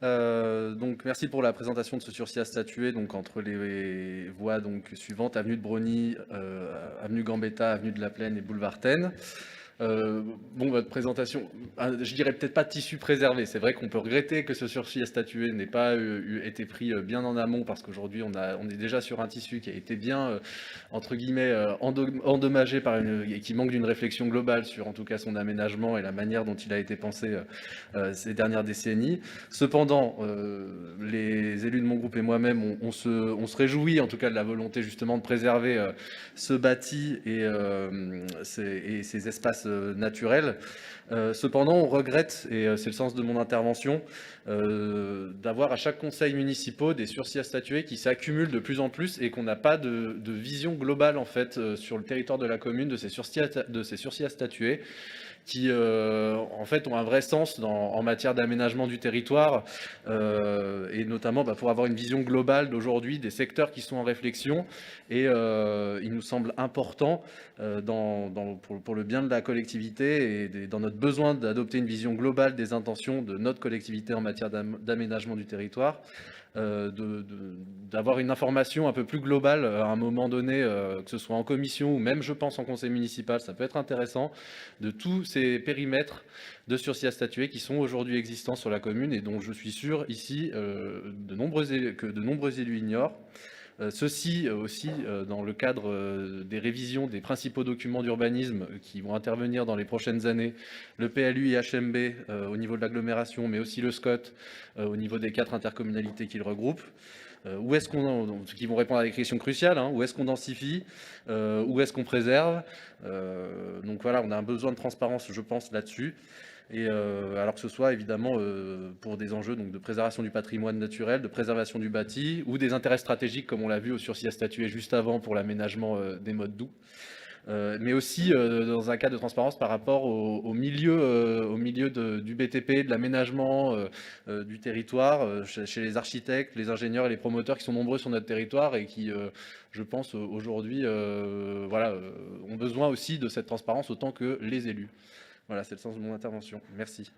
Donc merci pour la présentation de ce sursis à statuer donc entre les voies donc suivantes: avenue de Brogny, avenue Gambetta, avenue de la Plaine et boulevard Taine. Bon, votre présentation, je dirais peut-être pas de tissu préservé. C'est vrai qu'on peut regretter que ce sursis à statuer n'ait pas été pris bien en amont, parce qu'aujourd'hui on est déjà sur un tissu qui a été bien entre guillemets endommagé et qui manque d'une réflexion globale sur en tout cas son aménagement et la manière dont il a été pensé ces dernières décennies. Cependant, les élus de mon groupe et moi-même, on se réjouit en tout cas de la volonté justement de préserver ce bâti et ces espaces naturels. Cependant, on regrette, et c'est le sens de mon intervention, d'avoir à chaque conseil municipal des sursis à statuer qui s'accumulent de plus en plus et qu'on n'a pas de vision globale en fait sur le territoire de la commune de ces sursis à statuer qui en fait ont un vrai sens en matière d'aménagement du territoire et notamment pour avoir une vision globale d'aujourd'hui des secteurs qui sont en réflexion. Et il nous semble important pour le bien de la collectivité et dans notre besoin d'adopter une vision globale des intentions de notre collectivité en matière d'aménagement du territoire, d'avoir une information un peu plus globale à un moment donné, que ce soit en commission ou même je pense en conseil municipal, ça peut être intéressant, de tous ces périmètres de sursis à statuer qui sont aujourd'hui existants sur la commune et dont je suis sûr ici que de nombreux élus ignorent. Ceci aussi dans le cadre des révisions des principaux documents d'urbanisme qui vont intervenir dans les prochaines années, le PLU et HMB au niveau de l'agglomération, mais aussi le SCOT au niveau des 4 intercommunalités qu'il regroupe. Où est-ce qui vont répondre à des questions cruciales, hein, où est-ce qu'on densifie, où est-ce qu'on préserve. Donc voilà, on a un besoin de transparence, je pense, là-dessus. Et alors que ce soit évidemment pour des enjeux donc, de préservation du patrimoine naturel, de préservation du bâti, ou des intérêts stratégiques, comme on l'a vu au sursis à statuer juste avant pour l'aménagement des modes doux. Mais aussi dans un cas de transparence par rapport au milieu du BTP, de l'aménagement du territoire, chez les architectes, les ingénieurs et les promoteurs qui sont nombreux sur notre territoire et qui, je pense, aujourd'hui ont besoin aussi de cette transparence autant que les élus. Voilà, c'est le sens de mon intervention. Merci.